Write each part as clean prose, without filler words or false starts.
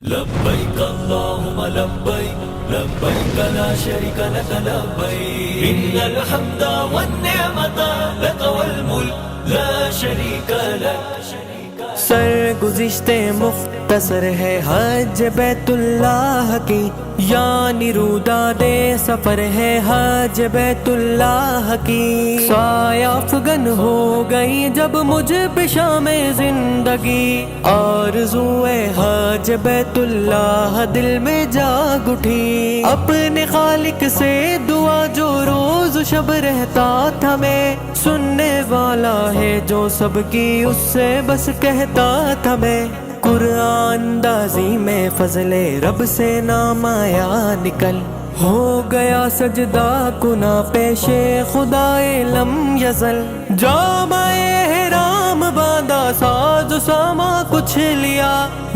لبيك اللهم لبيك لبيك لا شريك لك لبيك إن الحمد والنعمة لك والملك لا شريك لك. سرگزشتے مختصر ہے حج بیت اللہ کی، یعنی روداد سفر ہے حج بیت اللہ کی. سایہ افغن ہو گئی جب مجھ پہ شام زندگی، آرزوئے حج بیت اللہ دل میں جاگ اٹھی. اپنے خالق سے دعا جو روز شب رہتا تھا میں، سننے والا ہے جو سب کی اس سے بس کہتا تھا میں. قرآن اندازی میں فضل رب سے نام آیا نکل، ہو گیا سجدہ کنا پیش خدائے لم یزل. جامع احرام باندھا ساز و ساما کچھ لیا،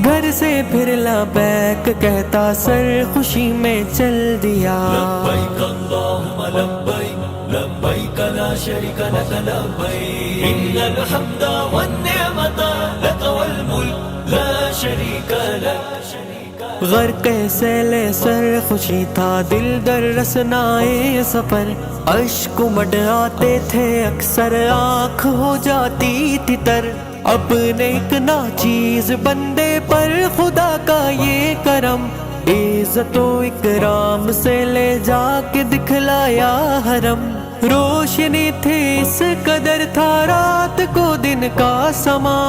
گھر سے پھر لبیک کہتا سر خوشی میں چل دیا. لبيك اللهم لبيك لبيك لا شريك لك لبيك إن الحمد والنعمة لك والملك لا شريك لك. غرق سیل سر خوشی تھا دل در رسنائے سفر، اشک مڈ آتے تھے اکثر آنکھ ہو جاتی تھی تر. اپنے ایک ناچیز بندے پر خدا کا یہ کرم، عزت و اکرام سے لے جا کے دکھلایا حرم. روشنی تھی اس قدر تھا رات کو دن کا سما،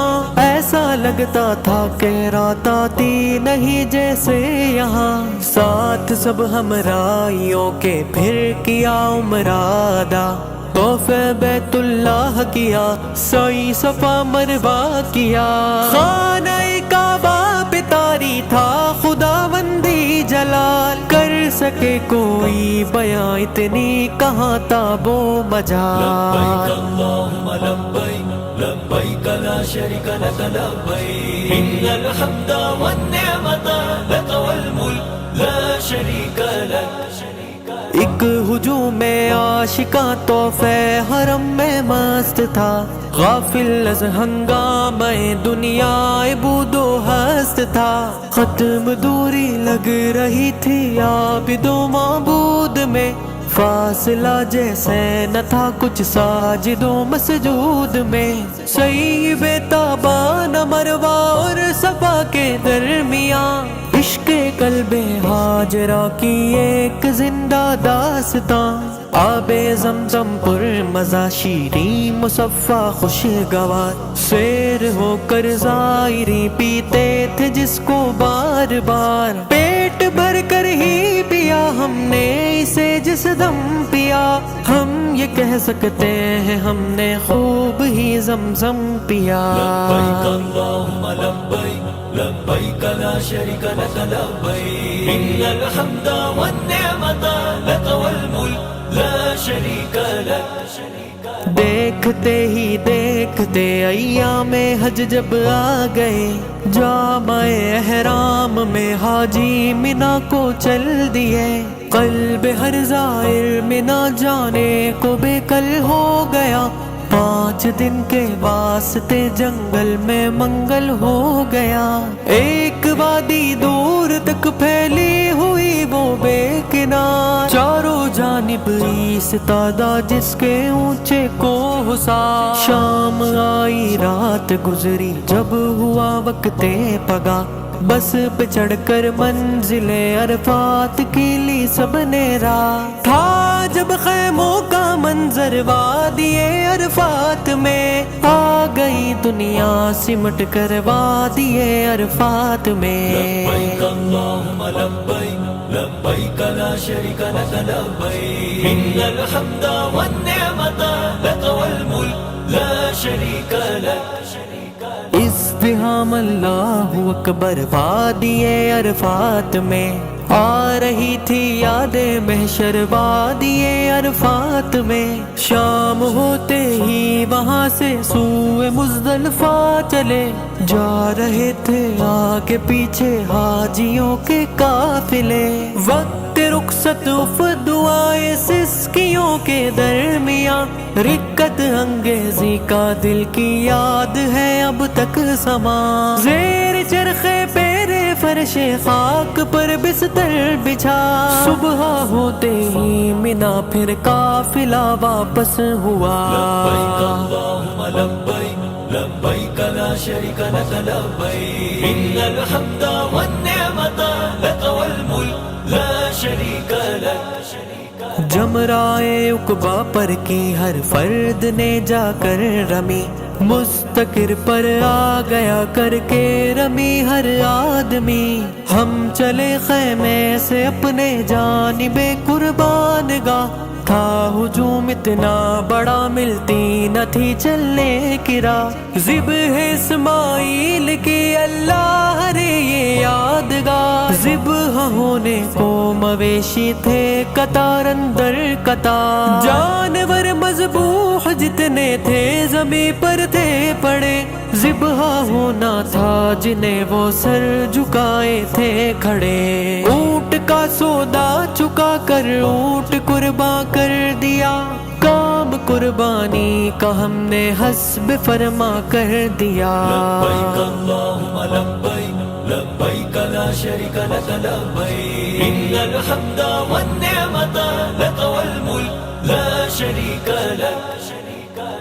ایسا لگتا تھا کہ رات آتی نہیں جیسے یہاں. ساتھ سب ہمراہیوں کے پھر کیا عمرادہ، طواف بیت اللہ کیا، سعی صفا مروہ کیا. خانہ کعبہ پہ طاری تھا خداوندی جلال، کر سکے کوئی بیاں اتنی کہاں تاب و مجال. لبيك اللهم لبيك لبيك لا شريك لك لبيك إن الحمد والنعمة لك والملك لا شريك لك. ایک ہجوم عاشقاں طواف حرم میں مست تھا، غافل از ہنگامہ دنیا بود و ہست تھا. ختم دوری لگ رہی تھی عابد و معبود میں، فاصلہ جیسے نہ تھا کچھ ساجد و مسجود میں. صحیح تابان مروہ اور صفا کے درمیان، عشق قلب ہاجرہ کی ایک زندہ داستان. آب زمزم پر مزہ شیریں مصفا خوشگوار، سیر ہو کر زائری پیتے تھے جس کو بار بار. پیٹ بھر کر ہی پیا ہم نے اسے جس دم پیا، ہم یہ کہہ سکتے ہیں ہم نے خوب ہی زمزم پیا. لبيك اللهم لبيك لبيك لا شريك لك لبيك إن الحمد والنعمة لك والملك لا شريك لك. دیکھتے ہی دیکھتے ایام حج جب آ گئے، جامع احرام میں حاجی مینا کو چل دیے. قلب ہر زائر میں نہ جانے کو بے کل ہو گیا، 5 دن کے واسطے جنگل میں منگل ہو گیا. ایک وادی دور تک پھیلی ہوئی وہ بے کنار، چاروں جانب ایستادہ جس کے اونچے کو حسار. شام آئی رات گزری جب ہوا وقت پگا، بس پہ چڑھ کر منزل عرفات کی لی سب نے راہ. تھا جب خیموں کا منظر وادی عرفات میں، آ گئی دنیا سمٹ کر وادی عرفات میں. لبيك اللهم لبيك لبيك لا شريك لك لبيك إن الحمد والنعمة لك والملك لا شريك لك. ازدحام اللہ اکبر وادی عرفات میں، آ رہی تھی یاد محشر وادی عرفات میں. شام ہوتے ہی وہاں سے سوئے مزدلفہ چلے، جا رہے تھے آگے پیچھے حاجیوں کے قافلے. وقت رخصت اف دعائے سسکیوں کے درمیان، رکت انگیزی کا دل کی یاد ہے اب تک سما. زیر چرخے پیرے فرش خاک پر بستر بچھا، صبح ہوتے ہی منا پھر قافلہ واپس ہوا۔ لبیک اللہم لبیک لبیک لا شریک لک لبیک ان الحمد والنعمت لک والملک لا شریک لک۔ جمرائے عقبہ پر کی ہر فرد نے جا کر رمی، مستقر پر آ گیا کر کے رمی ہر آدمی۔ ہم چلے خیمے سے اپنے جانب قربان گاہ، تھا ہجوم اتنا بڑا ملتی نہ تھی چلنے کی راہ، ذبح اسماعیل کی اللہ رے یہ یادگار، ذبح ہونے کو مویشی تھے قطار اندر قطار، جانور مذبوح جتنے تھے زمین پر تھے پڑے، ذبح ہونا تھا جنہیں وہ سر جھکائے تھے کھڑے، اونٹ کا سودا چکا کر اونٹ قربان کر دیا، کام قربانی کا ہم نے حسب فرما کر دیا۔ لبیک اللہم لبیک لبیک لا شریک لک لبیک ان الحمد والنعمت لک والملک لا شریک لک۔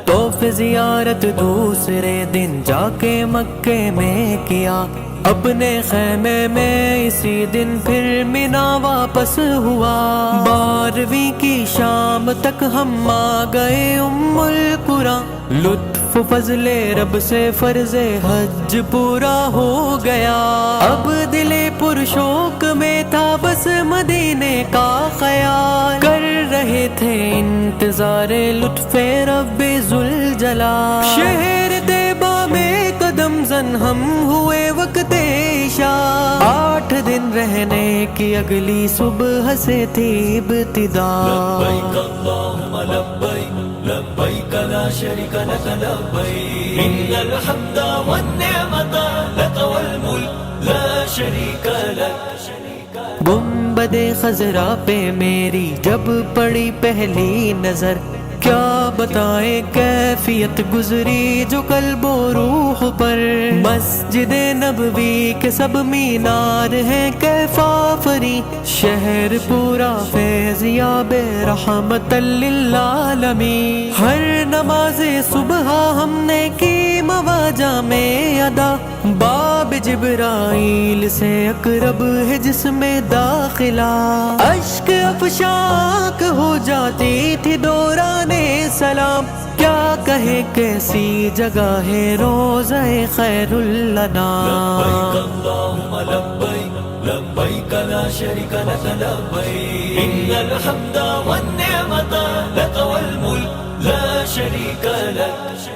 طوف زیارت دوسرے دن جا کے مکے میں کیا، اپنے خیمے میں اسی دن پھر مینا واپس ہوا، 12ویں کی شام تک ہم آ گئے ام القریٰ، لطف فضل رب سے فرض حج پورا ہو گیا، اب دل پرشوق میں تھا بس مدینے کا خیال، کر رہے تھے انتظار لطف رب ذوالجلال، شہر طیبہ میں قدم زن ہم ہوئے وقت عشاء، 8 دن رہنے کی اگلی صبح سے تھی ابتدا۔ لبیک اللہم لبیک لبیک لا شریک لک لبیک ان الحمد والنعمت لک والملک لا شریک لک۔ گنبد خضرا پہ میری جب پڑی پہلی نظر، کیا بتائیں کیفیت گزری جو قلب و روح پر، مسجد نبوی کے سب مینار ہیں کیفافری، شہر پورا فیض یاب رحمت للعالمین، ہر نماز صبح ہم نے کی مواجہ میں ادا، باب جبرائیل سے اقرب ہے جس میں داخلہ، اشک افشاک ہو جاتی تھی دوران سلام، کیا کہے کیسی جگہ ہے روضہ خیر الانام۔ لبیک اللہم لبیک لبیک لا شریک لک لبیک ان الحمد والنعمت لک والملک لا شریک لک۔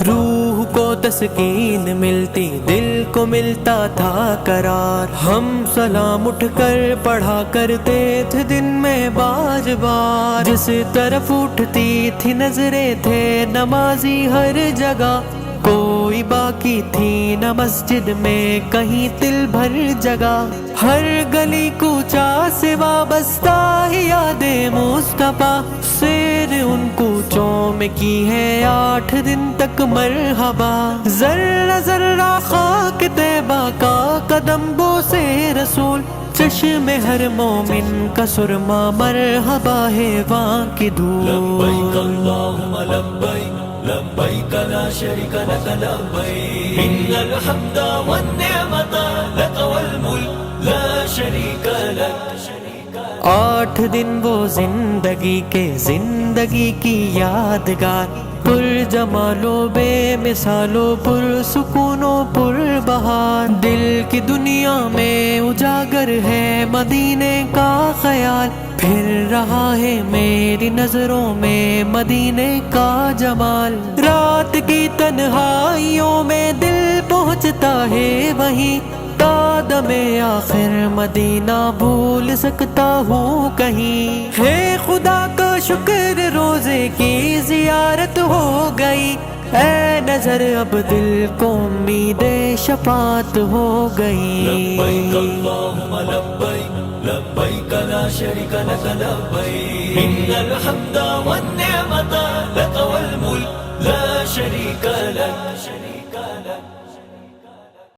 روح کو تسکین ملتی، دل کو ملتا تھا قرار، ہم سلام اٹھ کر پڑھا کرتے تھے دن میں بار بار، جس طرف اٹھتی تھی نظریں تھے نمازی ہر جگہ، کوئی باقی تھی نہ مسجد میں کہیں دل بھر جگہ، ہر گلی کوچا سے وابستہ ہی یاد مصطفیٰ، سیر ان کوچوں میں کی ہے 8 دن تک مرحبا، ذرہ ذرہ خاک طیبہ کا قدم بو سے رسول، چشم ہر مومن کا سرما مرحبا ہے وہاں کی دھول۔ لبیک اللہم لبیک لبیک لا شریک لک لبیک ان الحمد والنعمت لک والملک لا شریک لک۔ 8 دن وہ زندگی کے زندگی کی یادگار، پر جمالو بے مثالو پر سکونو پر بہار، دل کی دنیا میں اجاگر ہے مدینے کا خیال، پھر رہا ہے میری نظروں میں مدینے کا جمال، رات کی تنہائیوں میں دل پہنچتا ہے وہیں، دم آخر مدینہ بھول سکتا ہوں کہیں، ہے خدا کا شکر روزے کی زیارت ہو گئی، اے نظر اب دل کو امید شفاعت ہو گئی۔ لبیک اللہم لبیک لبیک لا شریک لک لبیک ان الحمد والنعمت لک والملک لا شریک لک۔